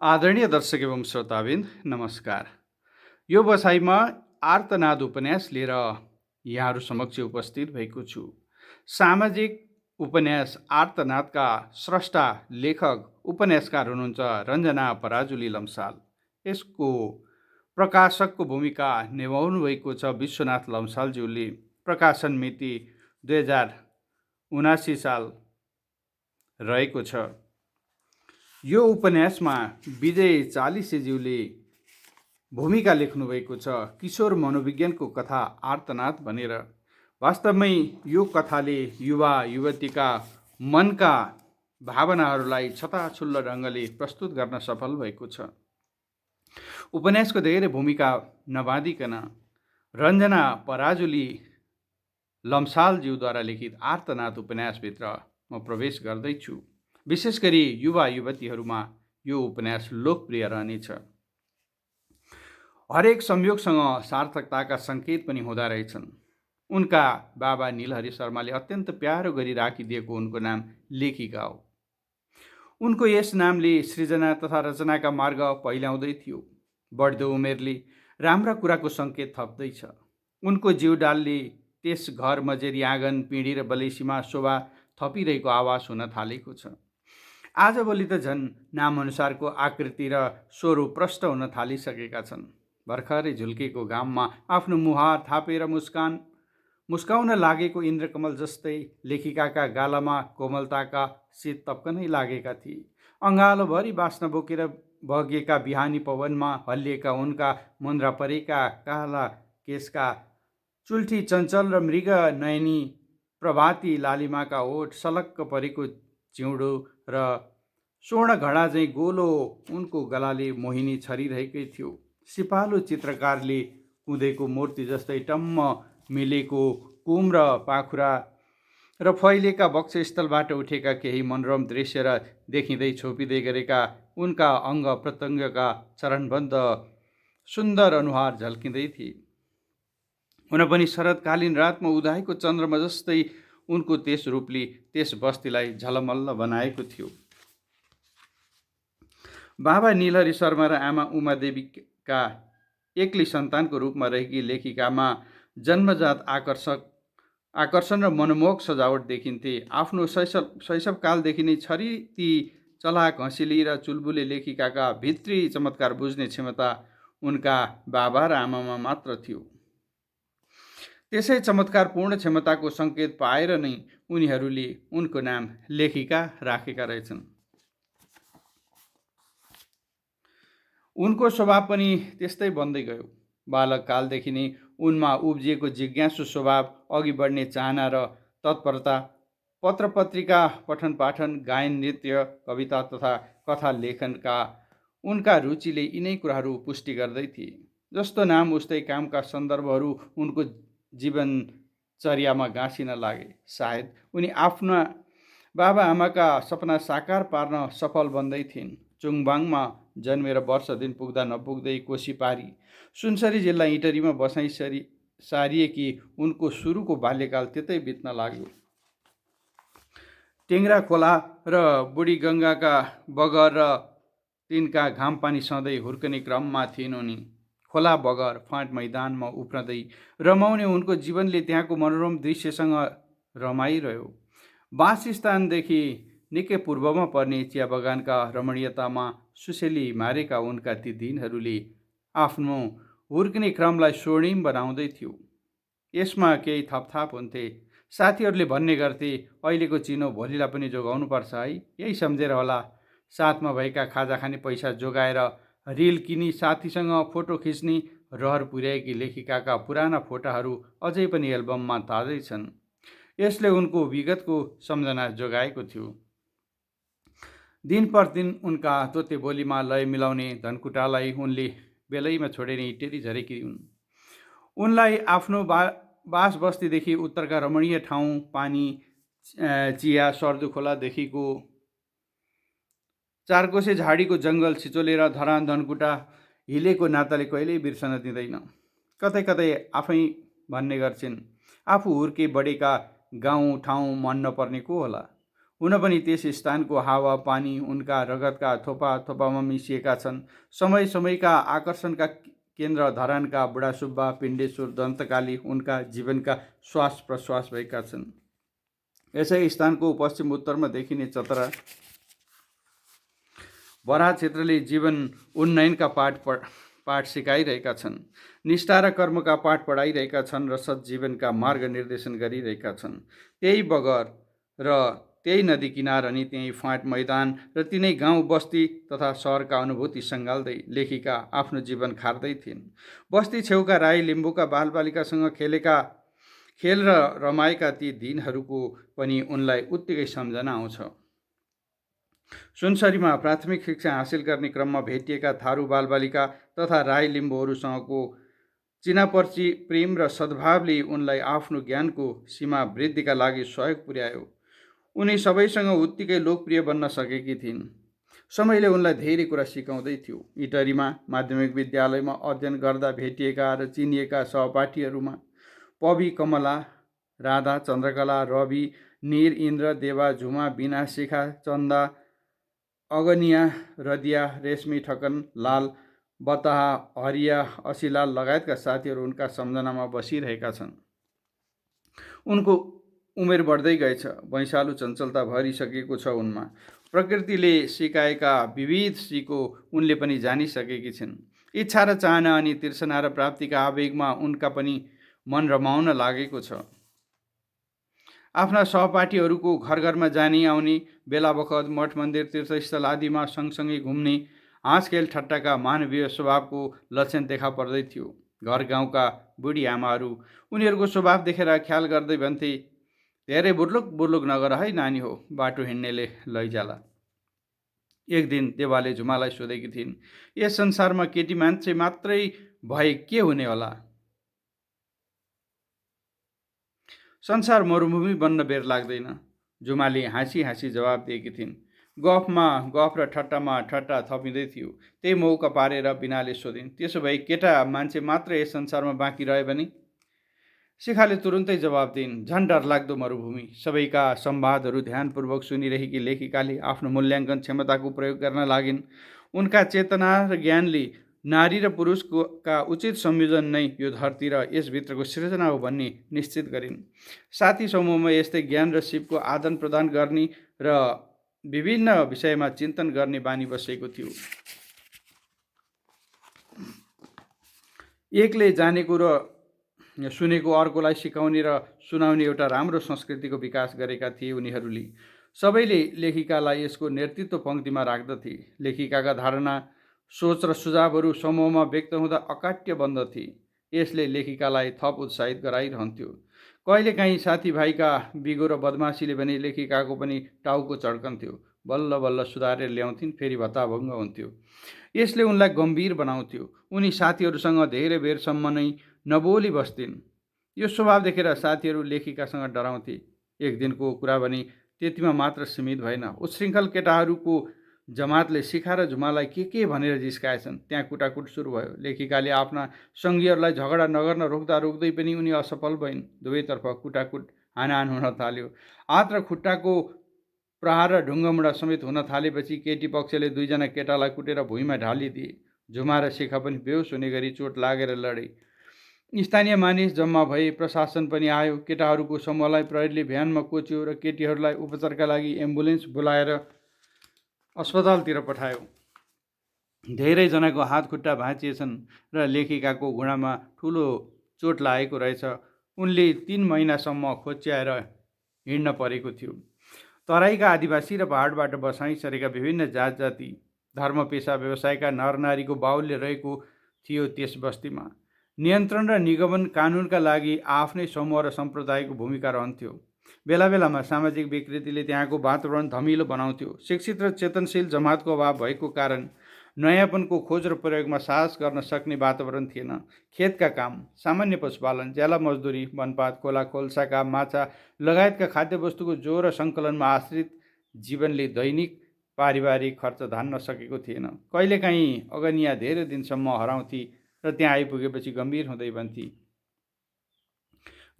आदरणीय दर्शक एवं श्रोताबिन नमस्कार। यो बसाइमा आर्तनाद उपन्यास लिएर यहाँहरू समक्ष उपस्थित भएको छु। सामाजिक उपन्यास आर्तनादका स्रष्टा लेखक उपन्यासकार हुनुहुन्छ रञ्जना पराजुली लम्साल। यसको प्रकाशकको भूमिका निभाउनु भएको छ विश्वनाथ लम्सालज्यूले। प्रकाशन मिति 2079 साल रहेको छ। यो उपन्यासमा विजय चालिसेज्यूले भूमिका लेख्नुभएको छ किशोर मनोविज्ञानको कथा आर्तनाद भनेर। वास्तवमै यो कथाले युवा युवतीका मनका भावनाहरूलाई छताछुल्लो ढङ्गले प्रस्तुत गर्न सफल भएको छ। उपन्यासको धेरै भूमिका नबाँधिकन रञ्जना पराजुली लम्सालज्यूद्वारा लिखित आर्तनाद उपन्यासभित्र म प्रवेश गर्दैछु। विशेष गरी युवा युवतीहरूमा यो उपन्यास लोकप्रिय रहनेछ। हरेक संयोगसँग सार्थकताका सङ्केत पनि हुँदा रहेछन्। उनका बाबा नीलहरि शर्माले अत्यन्त प्यारो गरी राखिदिएको उनको नाम लेखिका हो। उनको यस नामले सृजना तथा रचनाका मार्ग पहिल्याउँदै थियो। बढ्दो उमेरले राम्रा कुराको सङ्केत थप्दैछ। उनको जीवडालले त्यस घर मजेरी आँगन पिँढी र बलेसीमा शोभा थपिरहेको आवाज हुन थालेको छ। आजभोलि त झन् नामअनुसारको आकृति र स्वरूप प्रष्ट हुन थालिसकेका छन्। भर्खरै झुल्केको घाममा आफ्नो मुहार थापेर मुस्काउन लागेको इन्द्रकमल जस्तै लेखिकाका गालामा कोमलताका शीत तप्कनै लागेका थिए। अँगालोभरि बास्ना बोकेर बगेका बिहानी पवनमा हल्लिएका उनका मुन्द्रा परेका काला केशका चुल्ठी चञ्चल र मृग नयनी प्रभाती लालिमाका ओठ सलक्क परेको चिउँडो र स्वर्ण घडा चाहिँ गोलो उनको गलाले मोहिनी छरिरहेकै थियो। सिपालु चित्रकारले कुँदेको मूर्ति जस्तै टम्म मिलेको कुम र पाखुरा र फैलेका वक्षस्थलबाट उठेका केही मनोरम दृश्य र देखिँदै छोपिँदै गरेका उनका अङ्ग प्रत्यङ्गका चरणबद्ध सुन्दर अनुहार झल्किँदै थिए। हुन पनि शरदकालीन रातमा उदाएको चन्द्रमा जस्तै उनको त्यस रूपले त्यस बस्तीलाई झलमल्ल बनाएको थियो। बाबा नीलहरि शर्मा र आमा उमादेवीका एक्लै सन्तानको रूपमा रहेकी लेखिकामा जन्मजात आकर्षण र मनमोहक सजावट देखिन्थे। आफ्नो शैशवकालदेखि नै छरिती चलाक हँसिली र चुलबुले लेखिकाका भित्री चमत्कार बुझ्ने क्षमता उनका बाबा र आमामा मात्र थियो। त्यसै चमत्कारपूर्ण क्षमताको सङ्केत पाएर नै उनीहरूले उनको नाम लेखिका राखेका रहेछन्। उनको स्वभाव पनि त्यस्तै बन्दै गयो। बालककालदेखि नै उनमा उब्जिएको जिज्ञासु स्वभाव, अघि बढ्ने चाहना र तत्परता, पत्र पत्रिका पठन पाठन, गायन नृत्य, कविता तथा कथा लेखनका उनका रुचिले यिनै कुराहरू पुष्टि गर्दै थिए। जस्तो नाम उस्तै कामका सन्दर्भहरू उनको जीवनचर्यामा गाँसिन लागे। सायद उनी आफ्ना बाबा आमाका सपना साकार पार्न सफल बन्दै थिइन्। चुङबाङमा जन्मेर वर्ष दिन पुग्दा नपुग्दै कोशी पारी सुनसरी जिल्ला इटरीमा बसाइ सारिएकी उनको सुरुको बाल्यकाल त्यतै बित्न लाग्यो। टेङ्ग्रा खोला र बुढी गङ्गाका बगर र तिनका घामपानी सधैँ हुर्कने क्रममा थिइन् उनी। खोला बगर फाँट मैदानमा उफ्रँदै रमाउने उनको जीवनले त्यहाँको मनोरम दृश्यसँग रमाइरह्यो। वासस्थानदेखि निकै पूर्वमा पर्ने चिया बगानका रमणीयतामा सुसेली मारेका उनका ती दिनहरूले आफ्नो हुर्किने क्रमलाई स्वर्णिम बनाउँदै थियो। यसमा केही थपथाप हुन्थे। साथीहरूले भन्ने गर्थे, अहिलेको चिनो भोलिलाई पनि जोगाउनुपर्छ है। यही सम्झेर होला साथमा भएका खाजा खाने पैसा जोगाएर रिल किनी साथीसँग फोटो खिच्ने रहर पुर्याएकी लेखिकाका पुराना फोटाहरू अझै पनि एल्बममा ताजै छन्। यसले उनको विगतको सम्झना जोगाएको थियो। दिन प्रतिदिन उनका तोते बोलीमा लय मिलाउने धनकुटालाई उनले बेलैमा छोडेर इटेरी झरेकी हुन्। उनलाई आफ्नो बास बस्तीदेखि उत्तरका रमणीय ठाउँ पानी, चिया, सर्दु खोलादेखिको चारकोसे झाडीको जङ्गल छिचोलेर धरान धनकुटा हिलेको नाताले कहिल्यै बिर्सन दिँदैन। कतै कतै आफै भन्ने गर्छिन्, आफू हुर्के बढेका गाउँ ठाउँ मन नपर्ने को होला। हुन पनि त्यस स्थानको हावा पानी उनका रगतका थोपा थोपामा मिसिएका छन्। समय समयका आकर्षणका केन्द्र धरानका बुढासुब्बा पिण्डेश्वर दन्तकाली उनका जीवनका श्वास प्रश्वास भएका छन्। यसै स्थानको पश्चिम उत्तरमा देखिने चतरा बराह क्षेत्रले जीवन उन्नयनका पाठ सिकाइरहेका छन्। निष्ठा र कर्मका पाठ पढाइरहेका छन् र सज्जीवनका मार्ग निर्देशन गरिरहेका छन्। त्यही बगर र त्यही नदी किनार अनि त्यही फाँट मैदान र तिनै गाउँ बस्ती तथा सहरका अनुभूति सँगाल्दै लेखिका आफ्नो जीवन खार्दै थिइन्। बस्ती छेउका राई लिम्बूका बालबालिकासँग खेल र रमाएका ती दिनहरूको पनि उनलाई उत्तिकै सम्झना आउँछ। सुनसरीमा प्राथमिक शिक्षा हासिल गर्ने क्रममा भेटिएका थारू बालबालिका तथा राई लिम्बूहरूसँगको चिनापर्ची प्रेम र सद्भावले उनलाई आफ्नो ज्ञानको सीमा वृद्धिका लागि सहयोग पुर्यायो। उनी सबैसँग उत्तिकै लोकप्रिय बन्न सकेकी थिइन्। समयले उनलाई धेरै कुरा सिकाउँदै थियो। इटरीमा माध्यमिक विद्यालयमा अध्ययन गर्दा भेटिएका र चिनिएका सहपाठीहरूमा पबी, कमला, राधा, चन्द्रकला, रवि, निर, इन्द्र, देवा, झुमा, बिना, शिखा, चन्दा, अगनिया, रदिया, रेशमी, ठकन, लाल, बताहा, हरिया, असिलाल लगायतका साथीहरू उनका सम्झनामा बसिरहेका छन्। उनको उमेर बढ्दै गएछ। वैशालु चञ्चलता भरिसकेको छ उनमा। प्रकृतिले सिकाएका विविध सिको उनले पनि जानिसकेकी छिन्। इच्छा र चाहना अनि तृष्णा र प्राप्तिका आवेगमा उनका पनि मन रमाउन लागेको छ। आफ्ना सहपाठीहरूको घर घरमा जाने आउने, बेला बखत मठ मन्दिर तीर्थस्थल आदिमा सँगसँगै घुम्ने, हाँस खेल ठट्टाका मानवीय स्वभावको लक्षण देखा पर्दै थियो। घर गाउँका बुढी आमाहरू उनीहरूको स्वभाव देखेर ख्याल गर्दै भन्थे, धेरै बुर्लुक नगर है नानी हो, बाटो हिँड्नेले लैजाला। एक दिन देवाले झुमालाई सोधेकी थिइन्, यस संसारमा केटी मान्छे मात्रै भए के हुने होला? संसार मरुभूमि बन्न बेर लाग्दैन। झुमाले हाँसी हाँसी जवाब दिएकी थिइन्। गफमा गफ र ठट्टामा ठट्टा थपिँदै थियो। त्यही मौका पारेर बिनाले सोधिन्, त्यसो भए केटा मान्छे मात्र यस संसारमा बाँकी रह्यो भने? शिखाले तुरुन्तै जवाब दिइन्, झन् डरलाग्दो मरुभूमि। सबैका संवादहरू ध्यानपूर्वक सुनिरहेकी लेखिकाले आफ्नो मूल्याङ्कन क्षमताको प्रयोग गर्न लागिन्। उनका चेतना र ज्ञानले नारी र पुरुषका उचित संयोजन नै यो धरती र यसभित्रको सृजना हो भन्ने निश्चित गरिन्। साथी समूहमा यस्तै ज्ञान र सिपको आदान प्रदान गर्ने र विभिन्न विषयमा चिन्तन गर्ने बानी बसेको थियो। एकले जानेको र सुनेको अर्कोलाई सिकाउने र सुनाउने एउटा राम्रो संस्कृतिको विकास गरेका थिए उनीहरूले। सबैले लेखिकालाई यसको नेतृत्व पङ्क्तिमा राख्दथे। लेखिकाका धारणा, सोच र सुझावहरू समूहमा व्यक्त हुँदा अकाट्य बन्दथे। यसले लेखिकालाई थप उत्साहित गराइरहन्थ्यो। कहिलेकाहीँ साथीभाइका बिगो र बदमासीले पनि लेखिकाको पनि टाउको चड्कन्थ्यो। बल्ल बल्ल सुधारेर ल्याउँथिन्, फेरि भत्ताभङ्ग हुन्थ्यो। यसले उनलाई गम्भीर बनाउँथ्यो। उनी साथीहरूसँग धेरै बेरसम्म नै नबोली बस्थिन्। यो स्वभाव देखेर साथीहरू लेखिकासँग डराउँथे। एक दिनको कुरा भने त्यतिमा मात्र सीमित भएन। उच्छृङ्खल केटाहरूको जमातले शिखा र झुमालाई के भनेर जिस्काएछन्। त्यहाँ कुटाकुट सुरु भयो। लेखिकाले आफ्ना सङ्गीहरूलाई झगडा नगर्न रोक्दै पनि उनी असफल भइन्। दुवैतर्फ कुटाकुट हानाहान हुन थाल्यो। हात र खुट्टाको प्रहार र ढुङ्गामुढा समेत हुन थालेपछि केटी पक्षले दुईजना केटालाई कुटेर भुइँमा ढालिदिए। झुमा र शिखा पनि बेहोस हुने गरी चोट लागेर लडे। स्थानीय मानिस जम्मा भए। प्रशासन पनि आयो। केटाहरूको समूहलाई प्रहरीले भ्यानमा कोच्यो र केटीहरूलाई उपचारका लागि एम्बुलेन्स बोलाएर अस्पतालतिर पठायो। धेरैजनाको हात खुट्टा भाँचिएछन् र लेखिकाको घुँडामा ठुलो चोट लागेको रहेछ। उनले 3 महिनासम्म खोच्याएर हिँड्न परेको थियो। तराईका आदिवासी र पहाडबाट बसाइँ सरेका विभिन्न जात जाति, धर्म, पेसा, व्यवसायका नरनारीको बाहुल्य रहेको थियो त्यस बस्तीमा। नियन्त्रण र निगमन कानुनका लागि आफ्नै समूह र सम्प्रदायको भूमिका रहन्थ्यो। बेला बेलामा सामाजिक विकृतिले त्यहाँको वातावरण धमिलो बनाउँथ्यो। शिक्षित र चेतनशील जमातको अभाव भएको कारण नयाँपनको खोज र प्रयोगमा साहस गर्न सक्ने वातावरण थिएन। खेतका काम, सामान्य पशुपालन, ज्याला मजदुरी, वनपात, खोलाखोल, शाका, माछा लगायतका खाद्यवस्तुको जो र सङ्कलनमा आश्रित जीवनले दैनिक पारिवारिक खर्च धान्न सकेको थिएन। कहिलेकाहीँ अगनिया धेरै दिनसम्म हराउँथी र त्यहाँ आइपुगेपछि गम्भीर हुँदै भन्थी,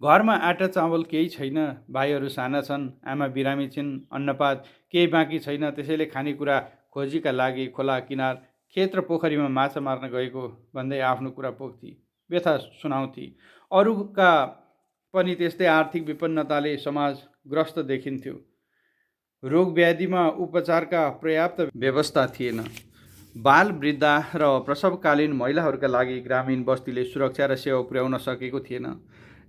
घरमा आटा चामल केही छैन, भाइहरू साना छन्, आमा बिरामी छिन्, अन्नपात केही बाँकी छैन। त्यसैले खानेकुरा खोजीका लागि खोला किनार खेत र पोखरीमा माछा मार्न गएको भन्दै आफ्नो कुरा पोख्थे, व्यथा सुनाउँथे। अरूका पनि त्यस्तै आर्थिक विपन्नताले समाज ग्रस्त देखिन्थ्यो। रोग व्याधिमा उपचारका पर्याप्त व्यवस्था थिएन। बाल वृद्धा र प्रसवकालीन महिलाहरूका लागि ग्रामीण बस्तीले सुरक्षा र सेवा पुर्याउन सकेको थिएन।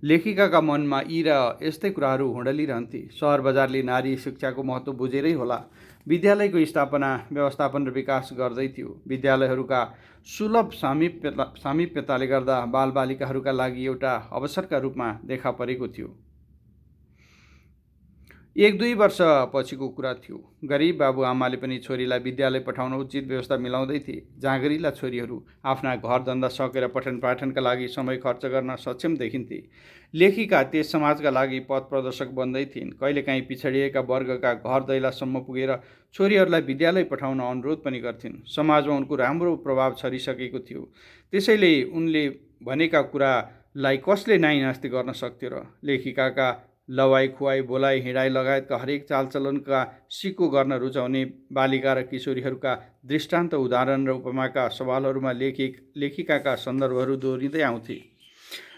लेखिकाका मनमा यी र यस्तै कुराहरू हुँडलिरहन्थे। सहर बजारले नारी शिक्षाको महत्त्व बुझेरै होला विद्यालयको स्थापना, व्यवस्थापन र विकास गर्दै थियो। विद्यालयहरूका सुलभ सामिप्यताले गर्दा बालबालिकाहरूका लागि एउटा अवसरका रूपमा देखा परेको थियो। 1-2 वर्ष पछिको कुरा थियो। गरिब बाबुआमाले पनि छोरीलाई विद्यालय पठाउन उचित व्यवस्था मिलाउँदै थिए। जाँगरिला छोरीहरू आफ्ना घरधन्दा सकेर पठन पाठनका लागि समय खर्च गर्न सक्षम देखिन्थे। लेखिका त्यस समाजका लागि पथ प्रदर्शक बन्दै थिइन्। कहिलेकाहीँ पिछडिएका वर्गका घर दैलासम्म पुगेर छोरीहरूलाई विद्यालय पठाउन अनुरोध पनि गर्थिन्। समाजमा उनको राम्रो प्रभाव छरिसकेको थियो। त्यसैले उनले भनेका कुरालाई कसले नाइनास्ती गर्न सक्थ्यो र? लेखिकाका लवाई खुवाई, बोलाइ हिँडाइ लगायतका हरेक चालचलनका सिक्को गर्न रुचाउने बालिका र किशोरीहरूका दृष्टान्त, उदाहरण र उपमाका सवालहरूमा लेखिकाका सन्दर्भहरू दोहोरिँदै आउँथे।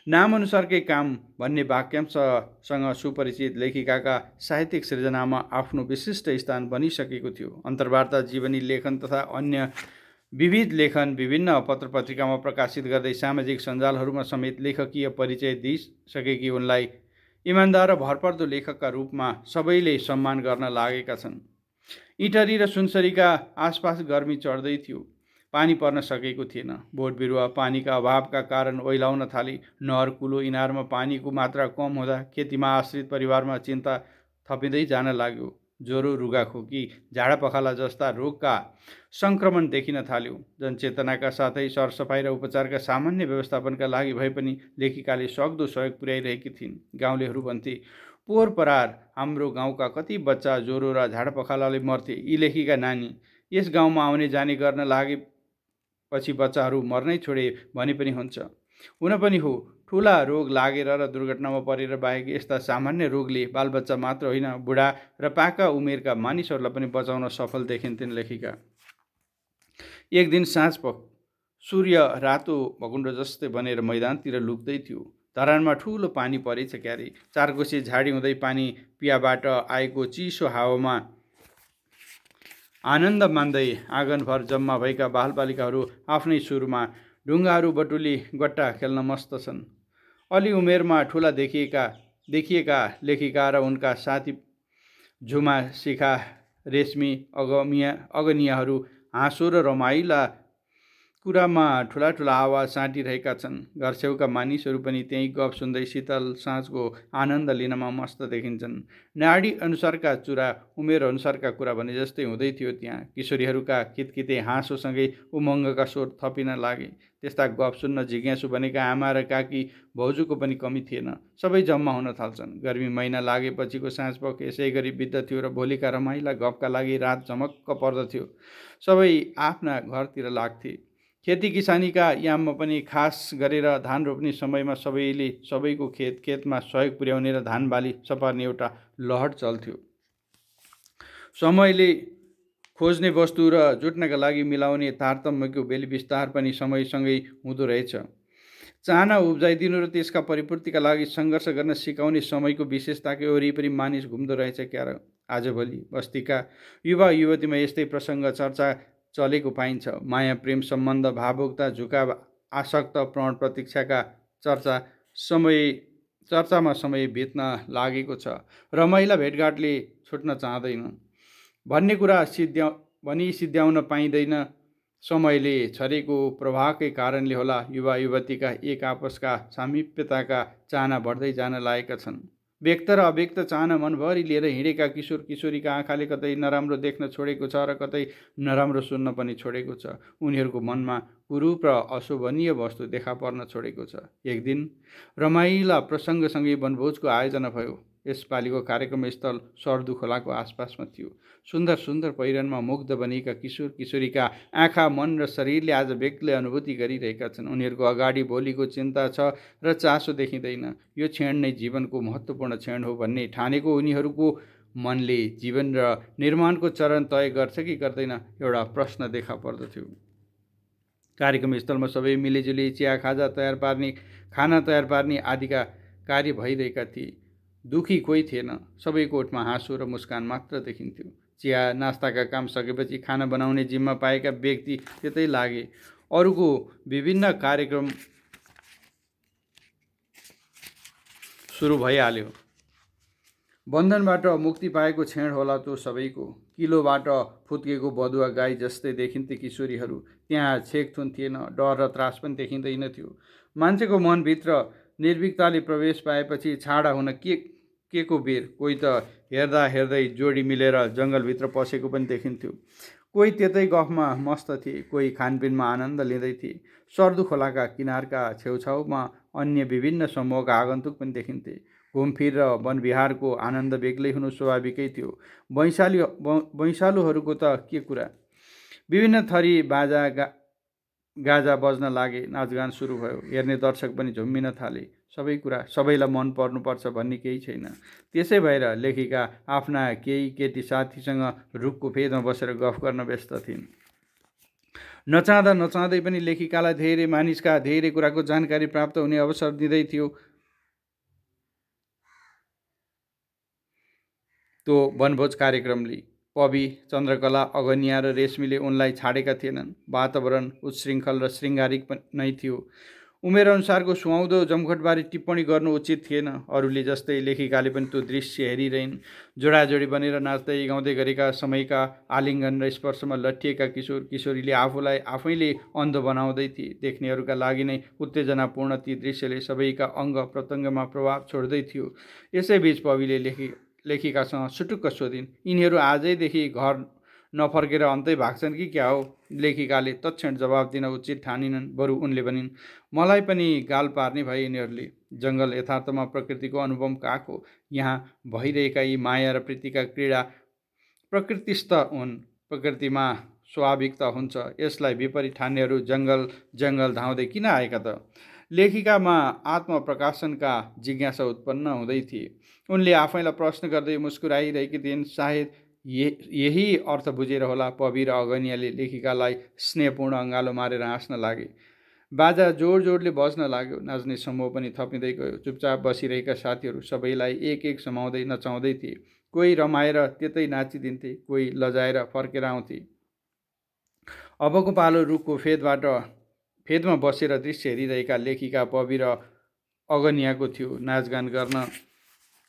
नामअनुसारकै काम भन्ने वाक्यांशसँग सुपरिचित लेखिकाका साहित्यिक सृजनामा आफ्नो विशिष्ट स्थान बनिसकेको थियो। अन्तर्वार्ता, जीवनी लेखन तथा अन्य विविध लेखन विभिन्न पत्रपत्रिकामा प्रकाशित गर्दै सामाजिक सञ्जालहरूमा समेत लेखकीय परिचय दिइसकेकी उनलाई इमान्दार र भरपर्दो लेखकका रूपमा सबैले सम्मान गर्न लागेका छन्। इटरी र सुनसरीका आसपास गर्मी चढ्दै थियो। पानी पर्न सकेको थिएन। बोट बिरुवा पानीका अभावका कारण ओइलाउन थाले। नहर, कुलो, इनारमा पानीको मात्रा कम हुँदा खेतीमा आश्रित परिवारमा चिन्ता थपिँदै जान लाग्यो। ज्वरो, रुगाखोकी, झाडापखाला जस्ता रोगका सङ्क्रमण देखिन थाल्यो। जनचेतनाका साथै सरसफाइ र उपचारका सामान्य व्यवस्थापनका लागि भए पनि लेखिकाले सक्दो सहयोग पुर्याइरहेकी थिइन्। गाउँलेहरू भन्थे, पोहोर परार हाम्रो गाउँका कति बच्चा ज्वरो र झाडापखालाले मर्थे। यी लेखिका नानी यस गाउँमा आउने जाने गर्न लागेपछि बच्चाहरू मर्नै छोडे भने पनि हुन्छ। हुन पनि हो, ठुला रोग लागेर र दुर्घटनामा परेर बाहेक यस्ता सामान्य रोगले बालबच्चा मात्र होइन, बुढा र पाका उमेरका मानिसहरूलाई पनि बचाउन सफल देखिन्थिन् लेखिका। एक दिन साँझ सूर्य रातो भकुण्डो जस्तै बनेर मैदानतिर लुक्दै थियो। धरानमा ठुलो पानी परेछ क्यारे। चारकोसे झाडी हुँदै पानी पियाबाट आएको चिसो हावामा आनन्द मान्दै आँगनभर जम्मा भएका बालबालिकाहरू आफ्नै सुरमा ढुङ्गाहरू बटुली गट्टा खेल्न मस्त छन्। अलि उमेरमा ठुला देखिएका लेखिका र उनका साथी झुमा, शिखा, रेशमी, अगनियाहरू हाँसो र रमाइला कुरामा ठुला ठुला आवाज साँटिरहेका छन्। घरछेउका मानिसहरू पनि त्यही गफ सुन्दै शीतल साँझको आनन्द लिनमा मस्त देखिन्छन्। नाडी अनुसारका चुरा, उमेर अनुसारका कुरा भने जस्तै हुँदै थियो त्यहाँ। किशोरीहरूका कितकिते हाँसोसँगै उमङ्गका स्वर थपिन लागे। त्यस्ता गफ सुन्न जिज्ञासु बनेका आमा र काकी भाउजूको पनि कमी थिएन। सबै जम्मा हुन थाल्छन्। गर्मी महिना लागेपछिको साँझपख यसै गरी बित्दथ्यो र भोलिका रमाइला गफका लागि रात झमक्क पर्दथ्यो। सबै आफ्ना घरतिर लाग्थे। खेती किसानीका याममा पनि खास गरेर धान रोप्ने समयमा सबैले सबैको खेतमा सहयोग पुर्याउने र धान बाली सपार्ने एउटा लहर चल्थ्यो। समयले खोज्ने वस्तु र जुट्नका लागि मिलाउने तारतम्यको बेलिविस्तार पनि समयसँगै हुँदो रहेछ। चाहना उब्जाइदिनु र त्यसका परिपूर्तिका लागि सङ्घर्ष गर्न सिकाउने समयको विशेषताकै वरिपरि मानिस घुम्दो रहेछ क्यार। आजभोलि बस्तीका युवा युवतीमा यस्तै प्रसङ्ग चर्चा चलेको पाइन्छ। माया, प्रेम सम्बन्ध, भावुकता, झुकाव, आसक्त, प्रण प्रतीक्षाका चर्चामा समय बित्न लागेको छ। रमाइला भेटघाटले छुट्न चाहँदैन भन्ने कुरा सिद्ध्याउन पाइँदैन। समयले छरेको प्रभावकै कारणले होला युवा युवतीका एक आपसका सामिप्यताका चाहना बढ्दै जान लागेका छन्। व्यक्त र अव्यक्त चाहना मनभरि लिएर हिँडेका किशोर किशोरीका आँखाले कतै नराम्रो देख्न छोडेको छ र कतै नराम्रो सुन्न पनि छोडेको छ। उनीहरूको मनमा कुरूप र अशोभनीय वस्तु देखा पर्न छोडेको छ। एक दिन रमाइला प्रसङ्गसँगै वनभोजको आयोजना भयो। यसपालिको कार्यक्रम स्थल सर्दु खोलाको आसपासमा थियो। सुन्दर सुन्दर पहिरनमा मुग्ध बनेका किशोर किशोरीका आँखा, मन र शरीरले आज बेग्लै अनुभूति गरिरहेका छन्। उनीहरूको अगाडि भोलिको चिन्ता छ र चासो देखिँदैन। यो क्षण नै जीवनको महत्त्वपूर्ण क्षण हो भन्ने ठानेको उनीहरूको मनले जीवन र निर्माणको चरण तय गर्छ कि गर्दैन, एउटा प्रश्न देखा पर्दथ्यो। कार्यक्रम स्थलमा सबै मिलिजुली खाना तयार पार्ने आदिका कार्य भइरहेका थिए। दुखी कोही थिएन। सबैको ओठमा हाँसो र मुस्कान मात्र देखिन्थ्यो। चिया नास्ताका काम सकेपछि खाना बनाउने जिम्मा पाएका व्यक्ति त्यतै लागे। अरूको विभिन्न कार्यक्रम सुरु भइहाल्यो। बन्धनबाट मुक्ति पाएको क्षण होला त्यो सबैको। किलोबाट फुत्केको बदुवा गाई जस्तै देखिन्थे किशोरीहरू। त्यहाँ छेकथुन थिएन, डर र त्रास पनि देखिँदैन थियो। मान्छेको मनभित्र निर्भीकताले प्रवेश पाएपछि छाडा हुन के को बेर। कोही त हेर्दा हेर्दै जोडी मिलेर जङ्गलभित्र पसेको पनि देखिन्थ्यो। कोही त्यतै गफमा मस्त थिए, कोही खानपिनमा आनन्द लिँदै थिए। सर्दु खोलाका किनारका छेउछाउमा अन्य विभिन्न समूहका आगन्तुक पनि देखिन्थे। घुमफिर र वनविहारको आनन्द बेग्लै हुनु स्वाभाविकै थियो। वैँशालुहरूको त के कुरा। विभिन्न थरी गाजा बज्न लागे, नाचगान सुरु भयो। हेर्ने दर्शक पनि झुम्मिन थाले। सबै कुरा सबैलाई मन पर्नुपर्छ भन्ने केही छैन। त्यसै भएर लेखिका आफ्ना केही केटी साथीसँग रुखको फेदमा बसेर गफ गर्न व्यस्त थिइन्। नचाहँदा नचाहँदै पनि लेखिकालाई धेरै मानिसका धेरै कुराको जानकारी प्राप्त हुने अवसर दिँदै थियो। त्यो वनभोज कार्यक्रमले पबी, चन्द्रकला, अगनिया र रेशमीले उनलाई छाडेका थिएनन्। वातावरण उच्छृङ्खल र श्रृङ्गारिक नै थियो। उमेरअनुसारको सुहाउँदो जमघटबारे टिप्पणी गर्नु उचित थिएन। अरूले जस्तै लेखिकाले पनि त्यो दृश्य हेरिरहन्। जोडाजोडी बनेर नाच्दै गाउँदै गरेका समयका आलिङ्गन र स्पर्शमा लट्ठिएका किशोर किशोरीले आफूलाई आफैले अन्ध बनाउँदै थिए। देख्नेहरूका लागि नै उत्तेजनापूर्ण ती दृश्यले सबैका अङ्ग प्रत्यङ्गमा प्रभाव छोड्दै थियो। यसैबीच पबीले लेखिकासँग सुटुक्क सोधिन्, यिनीहरू आजैदेखि घर नफर्केर अन्तै भाग्छन् कि क्या हो? लेखिकाले तत्क्षण जवाब दिन उचित ठानिनन्। बरु उनले भनिन्, मलाई पनि गाल पार्ने भए यिनीहरूले। जङ्गल यथार्थमा प्रकृतिको अनुपम काख हो। यहाँ भइरहेका यी माया र प्रीतिका क्रीडा प्रकृतिस्थ हुन्। प्रकृतिमा स्वाभाविकता हुन्छ। यसलाई विपरीत ठान्नेहरू जङ्गल धाउँदै किन आएका त? लेखिकामा आत्मप्रकाशनका जिज्ञासा उत्पन्न हुँदै थिए। उनले आफैलाई प्रश्न गर्दै मुस्कुराइरहेकी थिइन्। सायद यही अर्थ बुझेर होला पबी र अगनियाले लेखिकालाई स्नेहपूर्ण अँगालो मारेर हाँस्न लागे। बाजा जोड जोडले बज्न लाग्यो। नाच्ने समूह पनि थपिँदै गयो। चुपचाप बसिरहेका साथीहरू सबैलाई एक एक समाउँदै नचाउँदै थिए। कोही रमाएर त्यतै नाचिदिन्थे, कोही लजाएर फर्केर आउँथे। अबको पालो रुखको फेदमा बसेर दृश्य हेरिरहेका लेखिका, पबी र अगनियाको थियो। नाचगान गर्न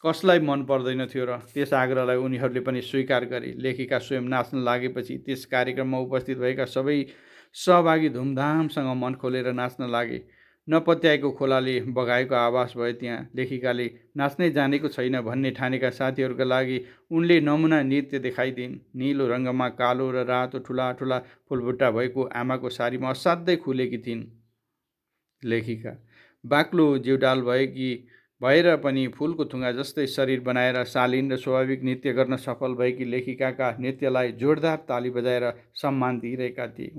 कसलाई मन पर्दैन थियो र त्यस आग्रहलाई उनीहरूले पनि स्वीकार गरे। लेखिका स्वयं नाच्न लागेपछि त्यस कार्यक्रममा उपस्थित भएका सबै सहभागी धुमधामसँग मन खोलेर नाच्न लागे। नपत्याएको खोलाले बगाएको आभास भयो त्यहाँ। लेखिकाले नाच्नै जानेको छैन भन्ने ठानेका साथीहरूका लागि उनले नमुना नृत्य देखाइदिन्। निलो रङ्गमा कालो र रातो ठुला ठुला फुलबुट्टा भएको आमाको सारीमा असाध्यै खुलेकी थिइन्। लेखिका बाक्लो जिउडाल भएर पनि फुलको थुङ्गा जस्तै शरीर बनाएर शालीन र स्वाभाविक नृत्य गर्न सफल भएकी लेखिकाका नृत्यलाई जोरदार ताली बजाएर सम्मान दिइरहेका थिए।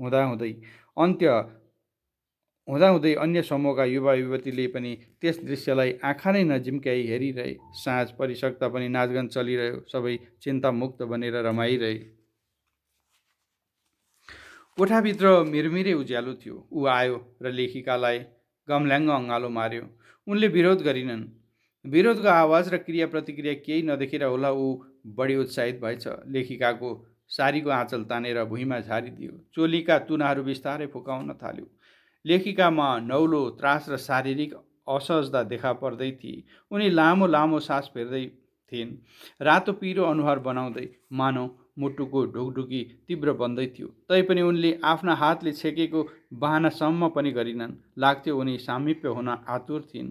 हुँदाहुँदै अन्य समूहका युवा युवतीले पनि त्यस दृश्यलाई आँखा नै नजिम्क्याई हेरिरहे। साँझ परिसक्दा पनि नाचगान चलिरह्यो। सबै चिन्तामुक्त बनेर रमाइरहे। कोठाभित्र मिरमिरे उज्यालो थियो। ऊ आयो र लेखिकालाई गम्ल्याङ्ग अँगालो मार्यो। उनले विरोध गरिनन्। विरोधको आवाज र क्रिया प्रतिक्रिया केही नदेखेर होला ऊ बढी उत्साहित भएछ। लेखिकाको सारीको आँचल तानेर भुइँमा झारिदियो। चोलीका तुनाहरू बिस्तारै फुकाउन थाल्यो। लेखिकामा नौलो त्रास र शारीरिक असहजता देखा पर्दै थिए। उनी लामो लामो सास फेर्दै थिइन्, रातो पिरो अनुहार बनाउँदै, मानव मुटुको ढुकढुकी तीव्र बन्दै थियो। तैपनि उनले आफ्ना हातले छेकेको बहानासम्म पनि गरिनन्। लाग्थ्यो उनी सामिप्य हुन आतुर थिइन्।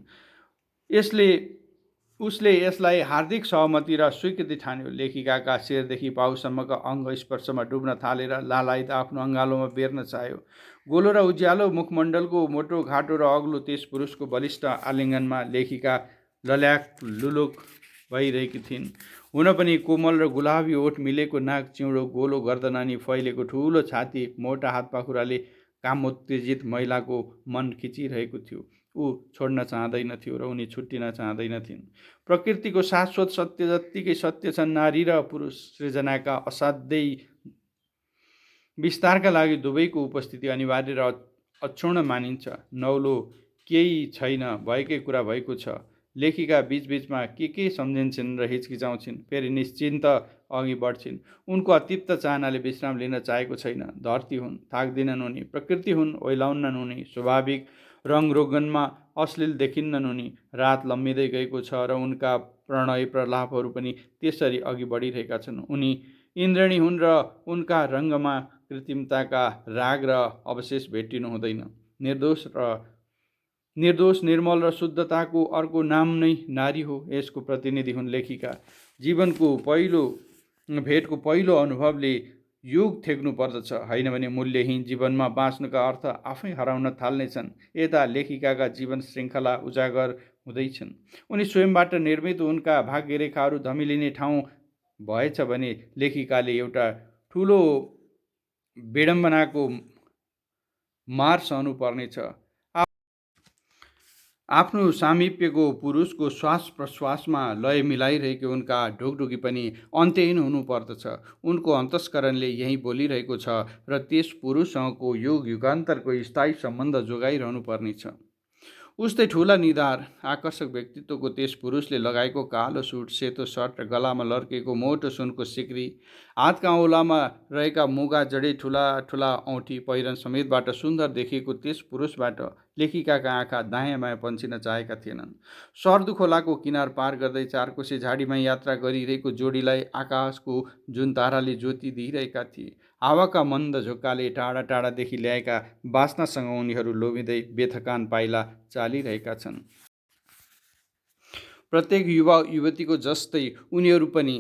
उसले यसलाई हार्दिक सहमति र स्वीकृति ठान्यो। लेखिकाका शिरदेखि पाउसम्मका अङ्ग स्पर्शमा डुब्न थालेर लालायित आफ्नो अँगालोमा बेर्न चाह्यो। गोलो र उज्यालो मुखमण्डलको मोटो घाटो र अग्लो त्यस पुरुषको बलिष्ठ आलिङ्गनमा लेखिका लल्याक लुलुक भइरहेकी थिइन्। हुन पनि कोमल र गुलाबी ओठ मिलेको नाक, चिउँडो, गोलो गर्दन अनि फैलेको ठुलो छाती, मोटा हात पाखुराले कामोत्तेजित महिलाको मन खिचिरहेको थियो। ऊ छोड्न चाहँदैनथ्यो र उनी छुट्टिन चाहँदैनथिन्। प्रकृतिको शाश्वत सत्य जत्तिकै सत्य छन् नारी र पुरुष सृजनाका असाध्यै विस्तारका लागि दुवैको उपस्थिति अनिवार्य र अक्षुण्ण मानिन्छ। नौलो केही छैन, भएकै कुरा भएको छ। लेखिका बीचबीचमा के सम्झिन्छन् र हिचकिचाउँछिन्, फेरि निश्चिन्त अघि बढ्छिन्। उनको अतिप्त चाहनाले विश्राम लिन चाहेको छैन। धरती हुन्, थाक्दिनन् उनी। प्रकृति हुन्, ओइलाउन्नन् उनी। स्वाभाविक रङरोगनमा अश्लील देखिन्नन् उनी। रात लम्बिँदै गएको छ र उनका प्रणय प्रलापहरू पनि त्यसरी अघि बढिरहेका छन्। उनी इन्द्रणी हुन् र उनका रङ्गमा कृत्रिमताका राग र अवशेष भेटिनु हुँदैन। निर्दोष, निर्मल र शुद्धताको अर्को नाम नै नारी हो। यसको प्रतिनिधि हुन् लेखिका। जीवनको भेटको पहिलो अनुभवले युग थेक्नु पर्दछ, होइन भने मूल्यहीन जीवनमा बाँच्नुका अर्थ आफै हराउन थाल्नेछन्। यता लेखिकाका जीवन श्रृङ्खला उजागर हुँदैछन्। उनी स्वयंबाट निर्मित उनका भाग्यरेखाहरू धमिलिने ठाउँ भएछ भने लेखिकाले एउटा ठुलो विडम्बनाको मार सहनु पर्नेछ। आफ्नो सामिप्यको पुरुषको श्वास प्रश्वासमा लय मिलाइरहेको उनका ढोकढोकी पनि अन्त्यहीन हुनुपर्दछ। उनको अन्तस्करणले यही बोलिरहेको छ र त्यस पुरुषसँगको युग युगान्तरको स्थायी सम्बन्ध जोगाइरहनु पर्नेछ। उस्तै ठुला निधार आकर्षक व्यक्तित्वको त्यस पुरुषले लगाएको कालो सुट, सेतो सर्ट र गलामा लर्केको मोटो सुनको सिक्री, हातका औँलामा रहेका मुगा जडै ठुला ठुला औँठी पहिरन समेतबाट सुन्दर देखिएको त्यस पुरुषबाट लेखिकाका आँखा दायाँ बायाँ पन्चिन चाहेका थिएनन्। सर्दु खोलाको किनार पार गर्दै चारकोसे झाडीमा यात्रा गरिरहेको जोडीलाई आकाशको जुन ताराले ज्योति दिइरहेका थिए। हावाका मन्द झोक्काले टाढा टाढादेखि ल्याएका बास्नासँग उनीहरू लोभिँदै बेथकान पाइला चालिरहेका छन्। प्रत्येक युवा युवतीको जस्तै उनीहरू पनि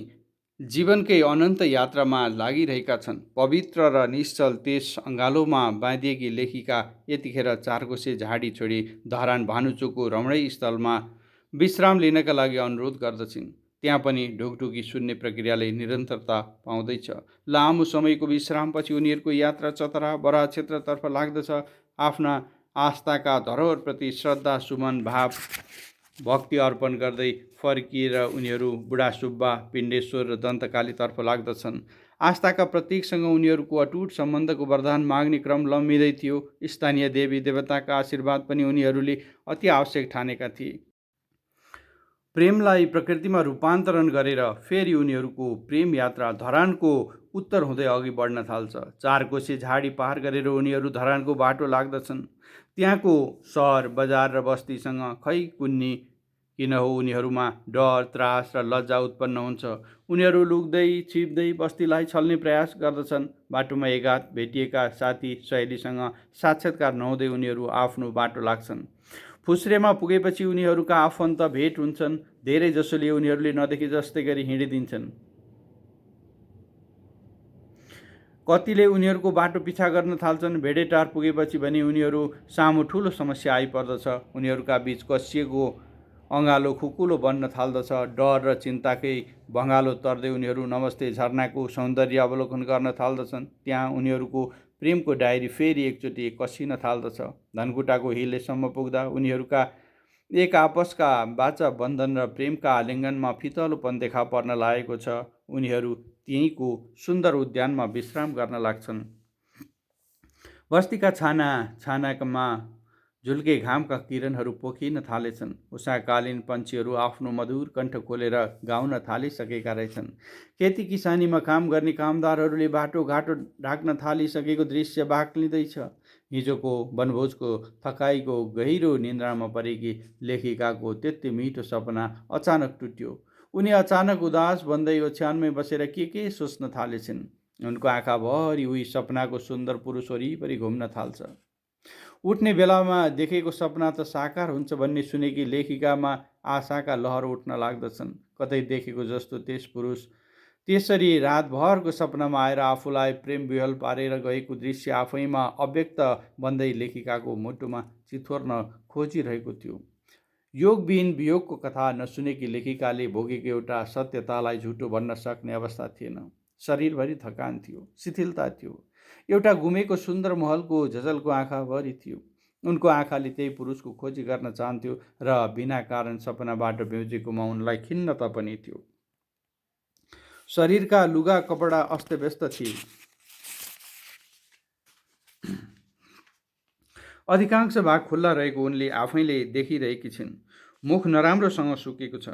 जीवनकै अनन्त यात्रामा लागिरहेका छन्। पवित्र र निश्चल त्यस अँगालोमा बाँधिएकी लेखिका यतिखेर चारकोसे झाडी छोडी धरान भानुचोकको रमणीय स्थलमा विश्राम लिनका लागि अनुरोध गर्दछिन्। त्यहाँ पनि ढोकढोकी सुन्ने प्रक्रियाले निरन्तरता पाउँदैछ। लामो समयको विश्रामपछि उनीहरूको यात्रा चतरा बराह क्षेत्रतर्फ लाग्दछ। आफ्ना आस्थाका धरोहरप्रति श्रद्धा सुमन भाव भक्ति अर्पण गर्दै फर्किएर उनीहरू बुढा सुब्बा, पिण्डेश्वर र दन्तकालीतर्फ लाग्दछन्। आस्थाका प्रतीकसँग उनीहरूको अटुट सम्बन्धको वरदान माग्ने क्रम लम्बिँदै थियो। स्थानीय देवी देवताका आशीर्वाद पनि उनीहरूले अति आवश्यक ठानेका थिए। प्रेमलाई प्रकृतिमा रूपान्तरण गरेर फेरि उनीहरूको प्रेम यात्रा धरानको उत्तर हुँदै अघि बढ्न थाल्छ। चारकोसे झाडी पार गरेर उनीहरू धरानको बाटो लाग्दछन्। त्यहाँको सहर बजार र बस्तीसँग खै कुन्नी किन हो उनीहरूमा डर, त्रास र लज्जा उत्पन्न हुन्छ। उनीहरू लुक्दै छिप्दै बस्तीलाई छल्ने प्रयास गर्दछन्। बाटोमा एघात भेटिएका साथी सहेलीसँग साक्षात्कार नहुँदै उनीहरू आफ्नो बाटो लाग्छन्। फुस्रेमा पुगेपछि उनीहरूका आफन्त भेट हुन्छन्। धेरै जसोले उनीहरूले नदेखे जस्तै गरी हिँडिदिन्छन्। कतिले उनीहरूको बाटो पिछा गर्न थाल्छन्। भेडेटार पुगेपछि भने उनीहरू सामु ठुलो समस्या आइपर्दछ। उनीहरूका बीच कसिएको अँगालो खुकुलो बन्न थाल्दछ। डर र चिन्ताकै भँगालो तर्दै उनीहरू नमस्ते झरनाको सौन्दर्य अवलोकन गर्न थाल्दछन्। त्यहाँ उनीहरूको प्रेमको डायरी फेरि एकचोटि कसिन थाल्दछ। धनकुटाको हिलेसम्म पुग्दा उनीहरूका एक आपसका बाचा बन्धन र प्रेमका आलिङ्गनमा फितलोपन देखा पर्न लागेको छ। उनीहरू त्यहीँको सुन्दर उद्यानमा विश्राम गर्न लाग्छन्। बस्तीका छानामा झुल्के घामका किरणहरू पोखिन थालेछन्। उषाकालीन पन्छीहरू आफ्नो मधुर कण्ठ खोलेर गाउन थालिसकेका रहेछन्। खेती किसानीमा काम गर्ने कामदारहरूले बाटोघाटो ढाक्न थालिसकेको दृश्य बाक्लिँदैछ। हिजोको वनभोजको थकाइको गहिरो निन्द्रामा परेकी लेखिकाको त्यति मिठो सपना अचानक टुट्यो। उनी अचानक उदास बन्दै ओछ्यानमै बसेर के सोच्न थालेछिन्। उनको आँखाभरि उही सपनाको सुन्दर पुरुष वरिपरि घुम्न थाल्छ। उठ्ने बेलामा देखेको सपना त साकार हुन्छ भन्ने सुनेकी लेखिकामा आशाका लहर उठ्न लाग्दछन्। कतै देखेको जस्तो त्यस पुरुष त्यसरी रातभरको सपनामा आएर आफूलाई प्रेम विह्वल पारेर गएको दृश्य आफैमा अव्यक्त बन्दै लेखिकाको मुटुमा चितोर्न खोजिरहेको थियो। योगविहीन वियोगको कथा नसुनेकी लेखिकाले भोगेको एउटा सत्यतालाई झुटो भन्न सक्ने अवस्था थिएन। शरीरभरि थकान थियो, शिथिलता थियो। एउटा गुमेको सुन्दर महलको झझलको आँखाभरि थियो। उनको आँखाले त्यही पुरुषको खोजी गर्न चाहन्थ्यो र बिना कारण सपनाबाट बेउजेकोमा उनलाई खिन्नता पनि थियो। शरीरका लुगा कपडा अस्तव्यस्त थिए। अधिकांश भाग खुल्ला रहेको उनले आफैले देखिरहेकी छिन्। मुख नराम्रोसँग सुकेको छ।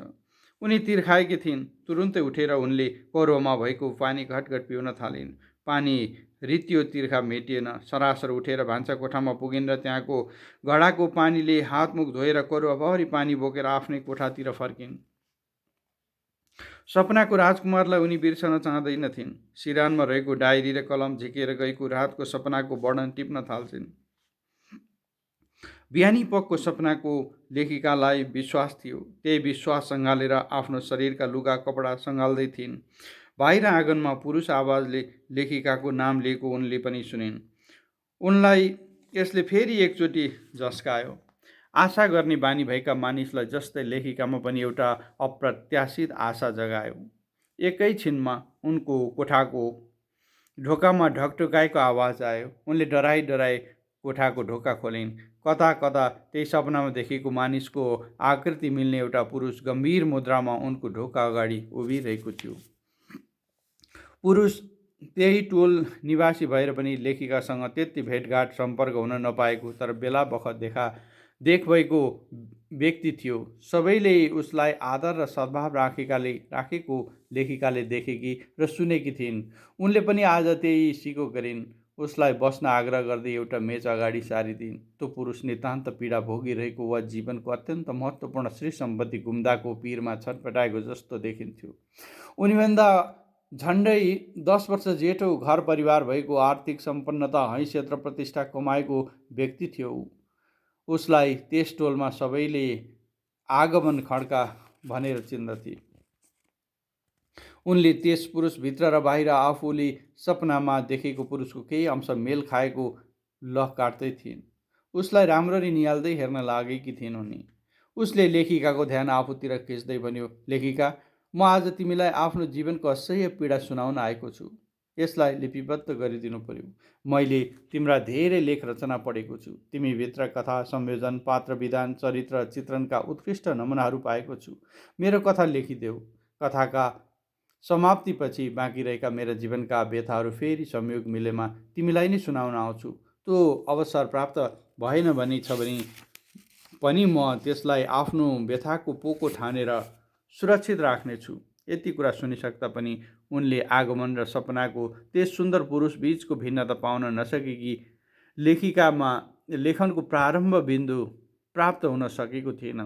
उनी तिर्खाएकी थिइन्। तुरुन्तै उठेर उनले कौरोमा भएको पानी घटघट पिउन थालिन्। पानी रित्यो, तिर्खा मेटिएन। सरासर उठेर भान्साकोठामा पुगिन् र त्यहाँको घडाको पानीले हातमुख धोएर कौरोभरि पानी बोकेर आफ्नै कोठातिर फर्किन्। सपनाको राजकुमारलाई उनी बिर्सन चाहँदैनथिन्। सिरानमा रहेको डायरी र कलम झिकेर गएको रातको सपनाको वर्णन टिप्न थाल्छिन्। बिहानी पखको सपनाको लेखिकालाई विश्वास थियो। त्यही विश्वास सँगालेर आफ्नो शरीरका लुगा कपडा सँगाल्दै थिइन्। बाहिर आँगनमा पुरुष आवाजले लेखिकाको नाम लिएको उनले पनि सुनिन्। उनलाई यसले फेरि एकचोटि झस्कायो। आशा गर्ने बानी भएका मानिसलाई जस्तै लेखिकामा पनि एउटा अप्रत्याशित आशा जगायो। एकैछिनमा उनको कोठाको ढोकामा ढकढकाइको आवाज आयो। उनले डराई डराई कोठाको ढोका खोलिन्। कता कता त्यही सपनामा देखेको मानिसको आकृति मिल्ने एउटा पुरुष गम्भीर मुद्रामा उनको ढोका अगाडि उभिरहेको थियो। पुरुष त्यही टोल निवासी भएर पनि लेखिकासँग त्यति भेटघाट सम्पर्क हुन नपाएको तर बेला बखत देख भएको व्यक्ति थियो। सबैले उसलाई आदर र सद्भाव राखेको लेखिकाले देखेकी र सुनेकी थिइन्। उनले पनि आज त्यही सिको गरिन्। उसलाई बस्न आग्रह गर्दै एउटा मेच अगाडि सारिदिन्। त्यो पुरुष नितान्त पीडा भोगिरहेको वा जीवनको अत्यन्त महत्त्वपूर्ण श्री सम्पत्ति गुम्दाको पिरमा छटपटाएको जस्तो देखिन्थ्यो। उनीभन्दा झन्डै 10 वर्ष जेठो घर परिवार भएको, आर्थिक सम्पन्नता, हैसियत र प्रतिष्ठा कमाएको व्यक्ति थियो। उसलाई त्यस टोलमा सबैले आगमन खड्का भनेर चिन्दथे। उनले त्यस पुरुषभित्र र बाहिर आफूले सपनामा देखेको पुरुषको केही अंश मेल खाएको लह काट्दै थिइन्। उसलाई राम्ररी निहाल्दै हेर्न लागेकी थिइन् उनी। उसले लेखिकाको ध्यान आफूतिर खिच्दै भन्यो, लेखिका, म आज तिमीलाई आफ्नो जीवनको असह्य पीडा सुनाउन आएको छु। यसलाई लिपिबद्ध गरिदिनु पर्यो। मैले तिम्रा धेरै लेख रचना पढेको छु। तिमीभित्र कथा, संयोजन, पात्र विधान, चरित्र चित्रणका उत्कृष्ट नमुनाहरू पाएको छु। मेरो कथा लेखिदेऊ। कथाका समाप्तिपछि बाँकी रहेका मेरा जीवनका व्यथाहरू फेरि संयोग मिलेमा तिमीलाई नै सुनाउन आउँछु। त्यो अवसर प्राप्त भएन भने पनि म त्यसलाई आफ्नो व्यथाको पोको ठानेर सुरक्षित राख्नेछु। यति कुरा सुनिसक्दा पनि उनले आगमन र सपनाको त्यस सुन्दर पुरुष बीचको भिन्नता पाउन नसकेकी लेखिकामा लेखनको प्रारम्भ बिन्दु प्राप्त हुन सकेको थिएन।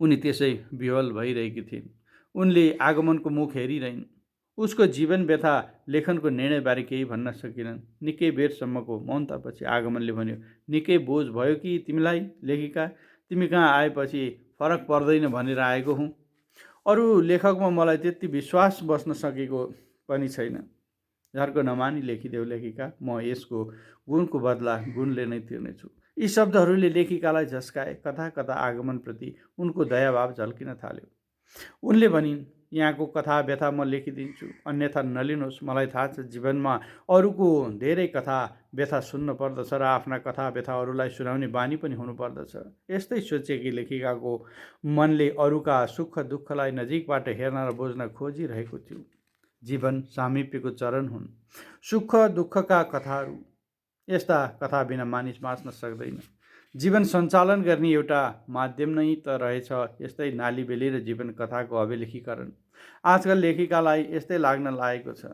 उनी त्यसै विह्वल भइरहेकी थिइन्। उनले आगमनको मुख हेरिरहन्। उसको जीवन व्यथा लेखनको निर्णयबारे केही भन्न सकिनन्। निकै बेरसम्मको मौनतापछि आगमनले भन्यो, निकै बोझ भयो कि तिमीलाई लेखिका? तिमी कहाँ आएपछि फरक पर्दैन भनेर आएको हुँ। अरू लेखकमा मलाई त्यति विश्वास बस्न सकेको पनि छैन। झर्को नमानी लेखिदेऊ लेखिका। म यसको गुणको बदला गुणले नै तिर्नेछु। यी शब्दहरूले लेखिकालाई झस्काए। कथा कथा आगमनप्रति उनको दयाभाव झल्किन थाल्यो। उनले भनिन्, यहाँको कथा व्यथा म लेखिदिन्छु, अन्यथा नलिनुहोस्। मलाई थाहा छ जीवनमा अरूको धेरै कथा व्यथा सुन्न पर्दछ र आफ्ना कथा व्यथा अरूलाई सुनाउने बानी पनि हुनुपर्दछ। यस्तै सोचेकी लेखिकाको मनले अरूका सुख दुःखलाई नजिकबाट हेर्न र बुझ्न खोजिरहेको थियो। जीवन सामिप्यको चरण हुन्। सुख दुःखका कथाहरू। यस्ता कथा बिना मानिस बाँच्न सक्दैन। जीवन सञ्चालन गर्ने एउटा माध्यम नै त रहेछ यस्तै नालीबेली र जीवन कथाको अभिलेखीकरण। आजकल लेखिकालाई यस्तै लाग्न लागेको छ।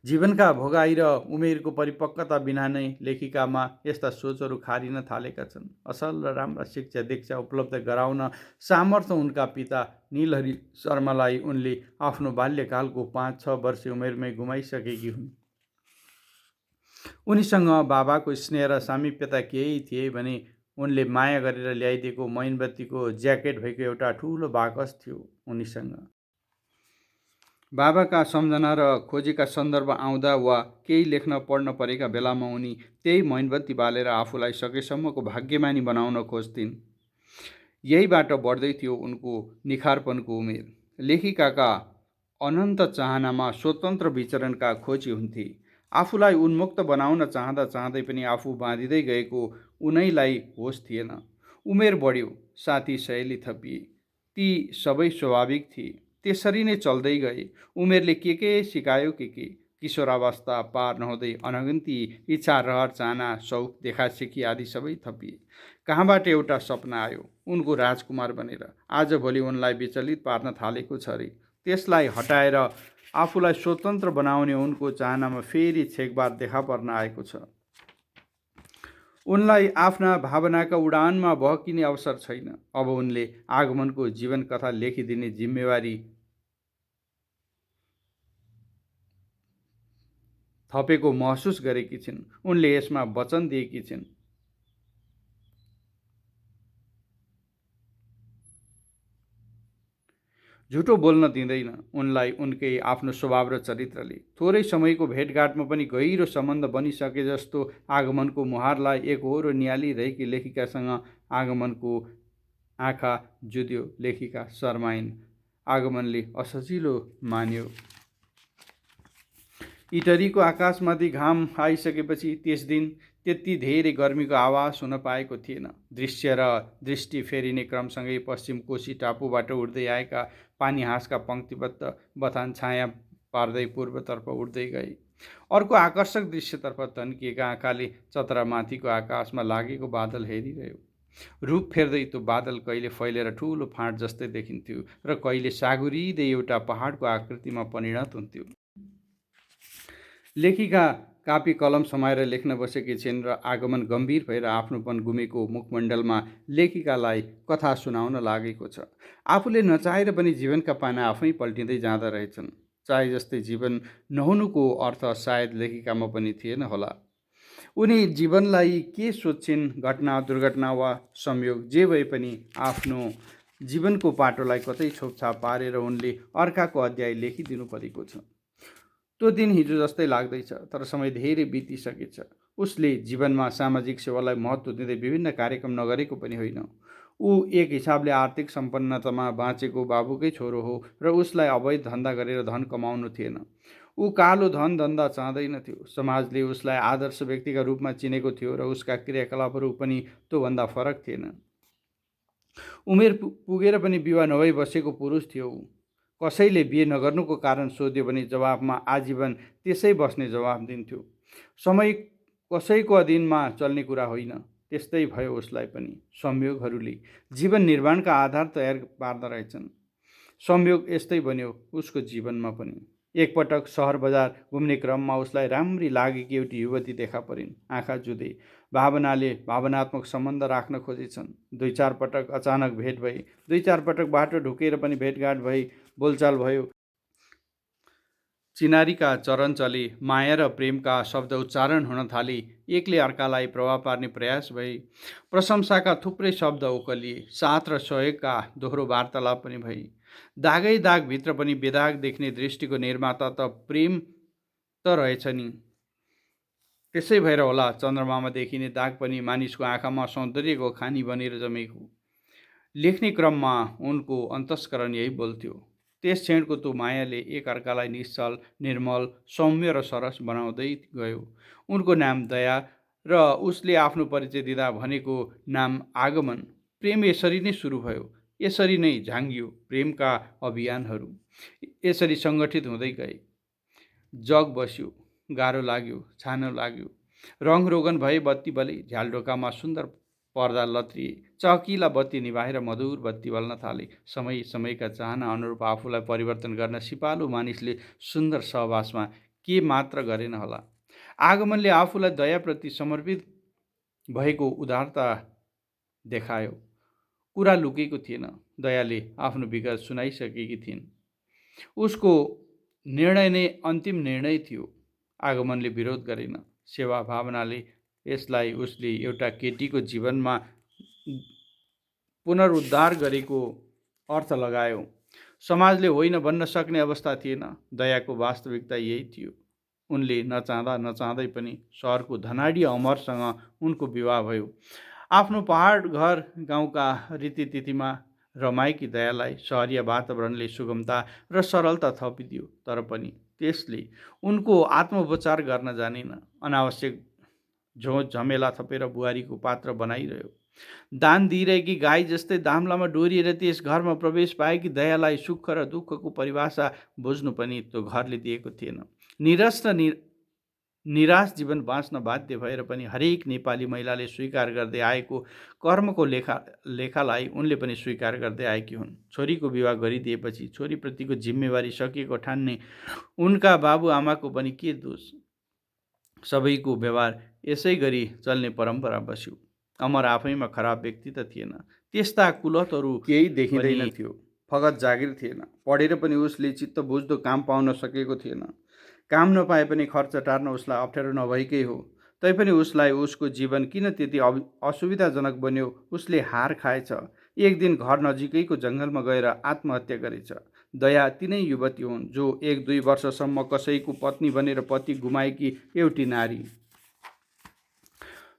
जीवनका भोगाई र उमेरको परिपक्वता बिना नै लेखिकामा यस्ता सोचहरू खारिन थालेका छन्। असल र राम्रा शिक्षा दीक्षा उपलब्ध गराउन सामर्थ्य उनका पिता नीलहरि शर्मालाई उनले आफ्नो बाल्यकालको 5-6 वर्षीय उमेरमै गुमाइसकेकी हुन्। उनीसँग बाबाको स्नेह र सामिप्यता केही थिए भने उनले माया गरेर ल्याइदिएको मैनबत्तीको ज्याकेट भएको एउटा ठुलो बाकस थियो उनीसँग। बाबाका सम्झना र खोजीका सन्दर्भ आउँदा वा केही लेख्न पढ्न परेका बेलामा उनी त्यही मैनबत्ती बालेर आफूलाई सकेसम्मको भाग्यमानी बनाउन खोज्थिन्। यहीबाट बढ्दै थियो उनको निखारपनको उमेर। लेखिकाका अनन्त चाहनामा स्वतन्त्र विचरणका खोजी हुन्थे। आफूलाई उन्मुक्त बनाउन चाहँदा चाहँदै पनि आफू बाँधिँदै गएको उनैलाई होस थिएन। उमेर बढ्यो, साथी सहेली थपिए, ती सबै स्वाभाविक थिए, त्यसरी नै चल्दै गए। उमेरले के सिकायो के किशोरावस्था पार नहुँदै अनगन्ती इच्छा, रहर, चाहना, सौख, देखासेखी आदि सबै थपिए। कहाँबाट एउटा सपना आयो उनको राजकुमार बनेर आजभोलि उनलाई विचलित पार्न थालेको छ रे। त्यसलाई हटाएर आफूलाई स्वतन्त्र बनाउने उनको चाहनामा फेरि छेकबार देखा पर्न आएको छ। उनलाई आफ्ना भावनाका उडानमा बहकिने अवसर छैन। अब उनले आगमनको जीवन कथा लेखिदिने जिम्मेवारी थपेको महसुस गरेकी छिन्। उनले यसमा वचन दिएकी छिन्। झुटो बोल्न दिँदैन उनलाई उनकै आफ्नो स्वभाव र चरित्रले। थोरै समयको भेटघाटमा पनि गहिरो सम्बन्ध बनिसके जस्तो आगमनको मुहारलाई एकहोरो निहालिरहेकी लेखिकासँग आगमनको आँखा जुध्यो। लेखिका शर्माइन्। आगमनले असजिलो मान्यो। इटरीको आकाशमाथि घाम आइसकेपछि त्यस दिन त्यति धेरै गर्मीको आवाज हुन पाएको थिएन। दृश्य र दृष्टि फेरिने क्रमसँगै पश्चिम कोशी टापुबाट उड्दै आएका पानीहाँसका पङ्क्तिबद्ध बथान छाया पार्दै पूर्वतर्फ उड्दै गए। अर्को आकर्षक दृश्यतर्फ तन्किएका आँखाले चतरामाथिको आकाशमा लागेको बादल हेरिरह्यो। रूप फेर्दै त्यो बादल कहिले फैलेर ठुलो फाँट जस्तै देखिन्थ्यो र कहिले सागुरिँदै एउटा पहाडको आकृतिमा परिणत हुन्थ्यो। लेखिका कापी कलम समाएर लेख्न बसेकी छिन् र आगमन गम्भीर भएर आफ्नोपन गुमेको मुखमण्डलमा लेखिकालाई कथा सुनाउन लागेको छ। आफूले नचाहेर पनि जीवनका पाना आफै पल्टिँदै जाँदा रहेछन्। चाहे जस्तै जीवन नहुनुको अर्थ सायद लेखिकामा पनि थिएन होला। उनी जीवनलाई के सोच्छिन्, घटना, दुर्घटना वा संयोग जे भए पनि आफ्नो जीवनको पाटोलाई कतै छोपछाप पारेर उनले अर्काको अध्याय लेखिदिनु परेको छ। त्यो दिन हिजो जस्तै लाग्दैछ, तर समय धेरै बितिसकेछ। उसले जीवनमा सामाजिक सेवालाई महत्त्व दिँदै विभिन्न कार्यक्रम नगरेको पनि होइन। ऊ एक हिसाबले आर्थिक सम्पन्नतामा बाँचेको बाबुकै छोरो हो र उसलाई अवैध धन्दा गरेर धन कमाउनु थिएन। ऊ कालो धन धन्दा चाहँदैनथ्यो। समाजले उसलाई आदर्श व्यक्तिका रूपमा चिनेको थियो र उसका क्रियाकलापहरू पनि त्योभन्दा फरक थिएन। उमेर पुगेर पनि विवाह नभई बसेको पुरुष थियो ऊ। कसैले बिहे नगर्नुको कारण सोध्यो भने जवाफमा आजीवन त्यसै बस्ने जवाफ दिन्थ्यो। समय कसैको अधीनमा चल्ने कुरा होइन। त्यस्तै भयो उसलाई पनि। संयोगहरूले जीवन निर्माणका आधार तयार पार्दा रहेछन्। संयोग यस्तै बन्यो उसको जीवनमा पनि। एकपटक सहर बजार घुम्ने क्रममा उसलाई राम्री लागेकी एउटी युवती देखा परिन्। आँखा जुधे। भावनाले भावनात्मक सम्बन्ध राख्न खोजेछन्। 2-4 पटक अचानक भेट भई, 2-4 पटक बाटो ढुकेर पनि भेटघाट भई, बोलचाल भयो। चिनारीका चरण चले, माया र प्रेमका शब्द उच्चारण हुन थाले, एकले अर्कालाई प्रभाव पार्ने प्रयास भए, प्रशंसाका थुप्रै शब्द ओकलिए, साथ र सहयोगका दोहोरो वार्तालाप पनि भए। दागै दागभित्र पनि बेदाग देख्ने दृष्टिको निर्माता त प्रेम त रहेछ नि। त्यसै भएर होला चन्द्रमामा देखिने दाग पनि मानिसको आँखामा सौन्दर्यको खानी बनेर जमेको। लेख्ने क्रममा उनको अन्तस्करण यही बोल्थ्यो। त्यस क्षणको त्यो मायाले एक अर्कालाई निश्चल, निर्मल, सौम्य र सरस बनाउँदै गयो। उनको नाम दया र उसले आफ्नो परिचय दिँदा भनेको नाम आगमन। प्रेम यसरी नै सुरु भयो। यसरी नै झाङ्गियो प्रेमका अभियानहरू। यसरी सङ्गठित हुँदै गए। जग बस्यो, गाह्रो लाग्यो, छानो लाग्यो। रङ रोगन भए बत्ती बले, झ्यालढोकामा सुन्दर पर्दा लत्रिए, चहकिला बत्ती निभाएर मधुर बत्ती बल्न थाले। समय समयका चाहना अनुरूप आफूलाई परिवर्तन गर्न सिपालु मानिसले सुन्दर सहवासमा के मात्र गरेन होला। आगमनले आफूलाई दयाप्रति समर्पित भएको उदारता देखायो। कुरा लुकेको थिएन। दयाले आफ्नो विगत सुनाइसकेकी थिइन्। उसको निर्णय नै अन्तिम निर्णय थियो। आगमनले विरोध गरेन। सेवा भावनाले यसलाई उसले एउटा केटीको जीवनमा पुनरुद्धार गरेको अर्थ लगायो। समाजले होइन भन्न सक्ने अवस्था थिएन। दयाको वास्तविकता यही थियो। उनले नचाहँदा नचाहँदै पनि सहरको धनाढ्य अमरसँग उनको विवाह भयो। आफ्नो पहाड घर गाउँका रीतिथितिमा रमाएकी दयालाई सहरिया वातावरणले सुगमता र सरलता थपिदियो। तर पनि त्यसले उनको आत्मोपचार गर्न जानेन। अनावश्यक झोझ झमेला थपेर बुहारीको पात्र बनाइरह्यो। दान दिइरहेकी गाई जस्तै दाम्लामा डोरिएर त्यस घरमा प्रवेश पाएकी दयालाई सुख र दुःखको परिभाषा बुझ्नु पनि त्यो घरले दिएको थिएन। निरस र निराश जीवन बाँच्न बाध्य भएर पनि हरेक नेपाली महिलाले स्वीकार गर्दै आएको कर्मको लेखालाई उनले पनि स्वीकार गर्दै आएकी हुन्। छोरीको विवाह गरिदिएपछि छोरीप्रतिको जिम्मेवारी सकिएको ठान्ने उनका बाबुआमाको पनि के दोष? सबैको व्यवहार यसै गरी चल्ने परम्परा बस्यो। अमर आफैमा खराब व्यक्ति त थिएन, त्यस्ता कुलतहरू केही देखिँदैन थियो। फगत जागिर थिएन। पढेर पनि उसले चित्त बुझ्दो काम पाउन सकेको थिएन। काम नपाए पनि खर्च टार्न उसलाई अप्ठ्यारो नभएकै हो। तैपनि उसलाई उसको जीवन किन त्यति असुविधाजनक बन्यो? उसले हार खाएछ। एक दिन घर नजिकैको जङ्गलमा गएर आत्महत्या गरेछ। दया तिनै युवती हुन् जो 1-2 वर्षसम्म कसैको पत्नी बनेर पति गुमाएकी एउटी नारी।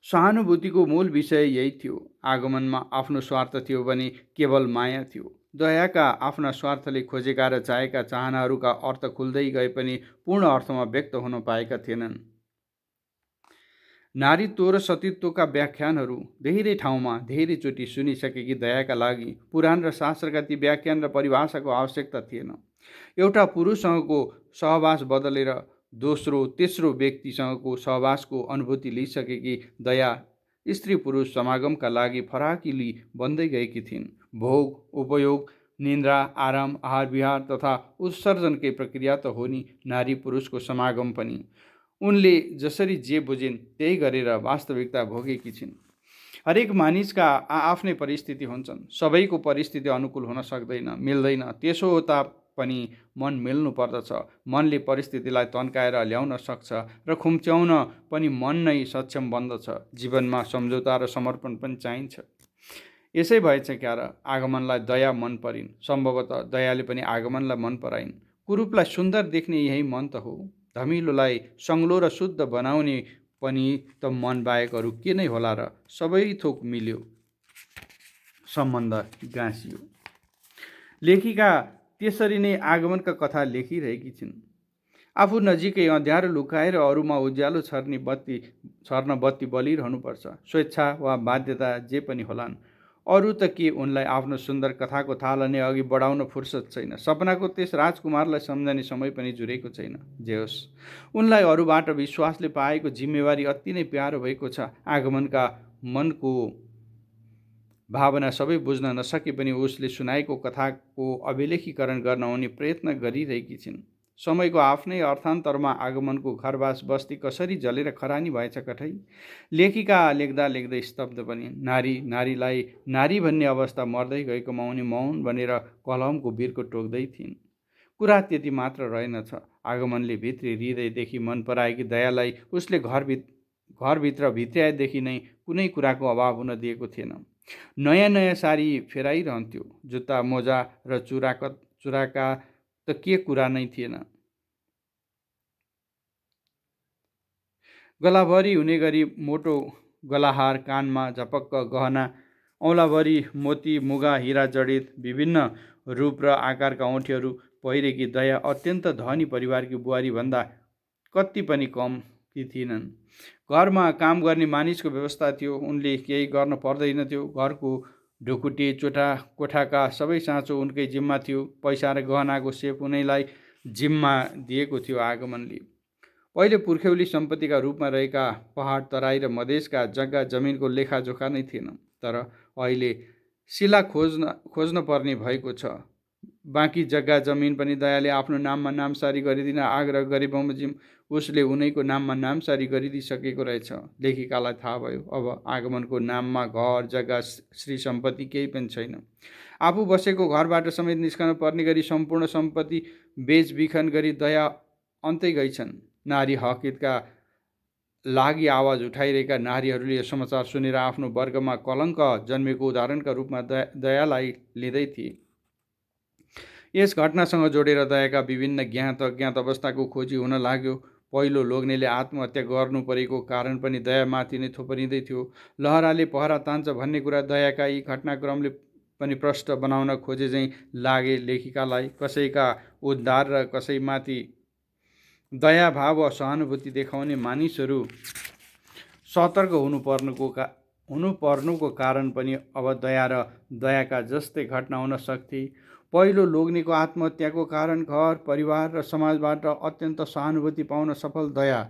सहानुभूतिको मूल विषय यही थियो। आगमनमा आफ्नो स्वार्थ थियो भने केवल माया थियो। दयाका आफ्ना स्वार्थले खोजेका र चाहेका चाहनाहरूका अर्थ खुल्दै गए पनि पूर्ण अर्थमा व्यक्त हुन पाएका थिएनन्। नारीत्व र सतीत्वका व्याख्यानहरू धेरै ठाउँमा धेरैचोटि सुनिसकेकी दयाका लागि पुराण र शास्त्रका ती व्याख्यान र परिभाषाको आवश्यकता थिएन। एउटा पुरुषसँगको सहवास बदलेर दोस्रो तेस्रो व्यक्तिसँगको सहवासको अनुभूति लिइसकेकी दया स्त्री पुरुष समागमका लागि फराकिली बन्दै गएकी थिइन्। भोग उपयोग निन्द्रा आराम आहार विहार तथा उत्सर्जनकै प्रक्रिया त हो नि नारी पुरुषको समागम पनि। उनले जसरी जे बुझिन् त्यही गरेर वास्तविकता भोगेकी छिन्। हरेक मानिसका आफ्नै परिस्थिति हुन्छन्। सबैको परिस्थिति अनुकूल हुन सक्दैन, मिल्दैन। त्यसो हो तापनि मन मिल्नु पर्दछ। मनले परिस्थितिलाई तन्काएर ल्याउन सक्छ र खुम्च्याउन पनि मन नै सक्षम बन्दछ। जीवनमा सम्झौता र समर्पण पनि चाहिन्छ। यसै भएछ क्या र आगमनलाई दया मन परिन्। सम्भवतः दयाले पनि आगमनलाई मन पराइन्। कुरूपलाई सुन्दर देख्ने यही मन त हो। धमिलोलाई सङ्लो र शुद्ध बनाउने पनि त मन बाहेक अरू के नै होला र? सबै थोक मिल्यो, सम्बन्ध गाँसियो। लेखिका त्यसरी नै आगमनका कथा लेखिरहेकी छिन्। आफू नजिकै अँध्यारो लुकाएर अरूमा उज्यालो छर्न बत्ती बलिरहनुपर्छ। स्वेच्छा वा बाध्यता जे पनि होलान्। अरू त के उनलाई आफ्नो सुन्दर कथाको थालनी अघि बढाउन फुर्सद छैन। सपनाको त्यस राजकुमारलाई सम्झने समय पनि जुरेको छैन। जे होस्, उनलाई अरूबाट विश्वासले पाएको जिम्मेवारी अति नै प्यारो भएको छ। आगमनका मनको भावना सबै बुझ्न नसके पनि उसले सुनाएको कथाको अभिलेखीकरण गर्न उनी प्रयत्न गरिरहेकी छिन्। समयको आफ्नै अर्थान्तरमा आगमनको घरबास बस्ती कसरी जलेर खरानी भएछ कठै। लेखिका लेख्दा लेख्दै स्तब्ध पनि। नारीलाई नारी भन्ने अवस्था मर्दै गएकोमा उनी मौन बनेर कलमको बिर्को टोक्दै थिइन्। कुरा त्यति मात्र रहेनछ। आगमनले भित्री हृदयदेखि मन पराएकी दयालाई उसले घरभित्र भित्र्याएदेखि नै कुनै कुराको अभाव हुन दिएको थिएन। नयाँ नयाँ साडी फेराइरहन्थ्यो। जुत्ता मोजा र चुराका त के कुरा नै थिएन। गलाभरि हुने गरी मोटो गलाहार, कानमा झपक्क गहना, औँलाभरि मोती मुगा हिरा जडित विभिन्न रूप र आकारका औँठीहरू पहिरेकी दया अत्यन्त धनी परिवारकी बुहारी भन्दा कति पनि कम कि थिएनन्। घरमा काम गर्ने मानिसको व्यवस्था थियो। उनले केही गर्न पर्दैनथ्यो। घरको ढुकुटी कोठाका सबै साँचो उनकै जिम्मा थियो। पैसा र गहनाको सेप उनैलाई जिम्मा दिएको थियो आगमनले। पहिले पुर्ख्यौली सम्पत्तिका रूपमा रहेका पहाड तराई र मधेसका जग्गा जमिनको लेखाजोखा नै थिएन। तर अहिले सिला खोज्न पर्ने भएको छ। बाँकी जग्गा जमिन पनि दयाले आफ्नो नाममा नामसारी गरिदिन आग्रह गरे बमोजिम उसले उनैको नाममा नामसारी गरिदिइसकेको रहेछ। लेखिकालाई थाहा भयो अब आगमनको नाममा घर जग्गा श्री सम्पत्ति केही पनि छैन। आफू बसेको घरबाट समेत निस्कन पर्ने गरी सम्पूर्ण सम्पत्ति बेचबिखन गरी दया अन्तै गइछन्। नारी हक हितका लागि आवाज उठाइरहेका नारीहरूले यो समाचार सुनेर आफ्नो वर्गमा कलङ्क जन्मेको उदाहरणका रूपमा दयालाई लिँदै थिए। यस घटनासँग जोडेर दयाका विभिन्न ज्ञात अज्ञात अवस्थाको खोजी हुन लाग्यो। पहिलो, लोग्नेले आत्महत्या गर्नु परेको कारण पनि दयामाथि नै थोपरिँदै थियो। लहराले पहरा तान्छ भन्ने कुरा दयाका यी घटनाक्रमले पनि प्रष्ट बनाउन खोजे चाहिँ लागे लेखिकालाई। कसैका उद्धार र कसैमाथि दयाभाव वा सहानुभूति देखाउने मानिसहरू सतर्क हुनुपर्नुको कारण पनि अब दया र दयाका जस्तै घटना हुन सक्थे। पहिलो, लोग्नेको आत्महत्याको कारण घर परिवार र समाजबाट अत्यन्त सहानुभूति पाउन सफल दया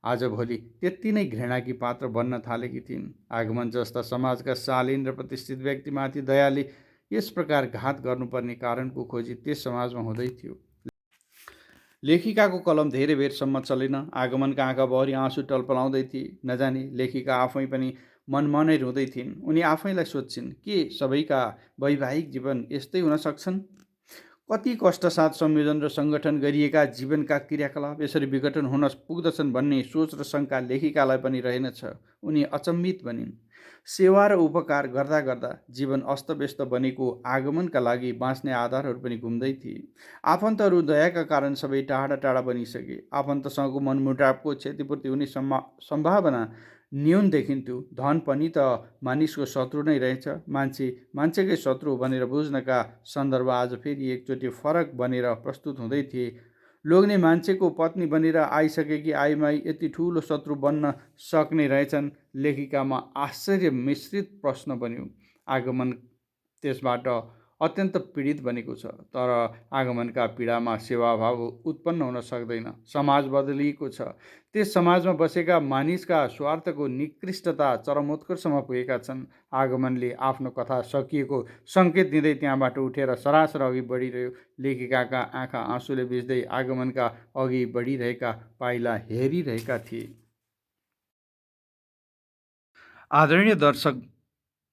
आजभोलि त्यति नै घृणाकी पात्र बन्न थालेकी थिइन्। आगमन जस्ता समाजका शालीन र प्रतिष्ठित व्यक्तिमाथि दयाले यस प्रकार घात गर्नुपर्ने कारणको खोजी त्यस समाजमा हुँदै थियो। लेखिकाको कलम धेरै बेरसम्म चलेन। आगमनका आँखाभरि आँसु टलपलाउँदै थिए। नजाने लेखिका आफै पनि मनमनै रुँदै थिइन्। उनी आफैलाई सोध्छिन्, के सबैका वैवाहिक जीवन यस्तै हुन सक्छन्? कति कष्टसाथ संयोजन र सङ्गठन गरिएका जीवनका क्रियाकलाप यसरी विघटन हुन पुग्दछन् भन्ने सोच र शङ्का लेखिकालाई पनि रहेनछ। उनी अचम्मित बनिन्। सेवा र उपकार गर्दा गर्दा जीवन अस्तव्यस्त बनेको आगमनका लागि बाँच्ने आधारहरू पनि घुम्दै थिए। आफन्तहरू दयाका कारण सबै टाढा टाढा बनिसके। आफन्तसँगको मनमुटावको क्षतिपूर्ति हुने सम्भावना न्यून देखिन्थ्यो। धन पनि त मानिसको शत्रु नै रहेछ। मान्छे मान्छेकै शत्रु भनेर बुझ्नका सन्दर्भ आज फेरि एकचोटि फरक बनेर प्रस्तुत हुँदै थिए। लोग्ने मान्छेको पत्नी बनेर आइसकेकी आइमाई यति ठुलो शत्रु बन्न सक्ने रहेछन्? लेखिकामा आश्चर्य मिश्रित प्रश्न बन्यो। आगमन त्यसबाट अत्यन्त पीडित बनेको छ, तर आगमनका पीडामा सेवाभाव उत्पन्न हुन सक्दैन। समाज बदलिएको छ। त्यस समाजमा बसेका मानिसका स्वार्थको निकृष्टता चरमोत्कर्षमा पुगेका छन्। आगमनले आफ्नो कथा सकिएको सङ्केत दिँदै त्यहाँबाट उठेर सरासर अघि बढिरह्यो। लेखिकाका आँखा आँसुले भिज्दै आगमनका अघि बढिरहेका पाइला हेरिरहेका थिए। आदरणीय दर्शक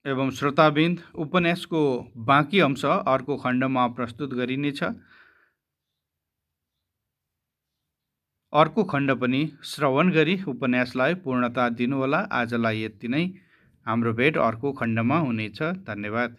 एवं श्रोताबिन्द, उपन्यासको बाँकी अंश अर्को खण्डमा प्रस्तुत गरिनेछ। अर्को खण्ड पनि श्रवण गरी उपन्यासलाई पूर्णता दिनुहोला। आजलाई यति नै। हाम्रो भेट अर्को खण्डमा हुनेछ। धन्यवाद।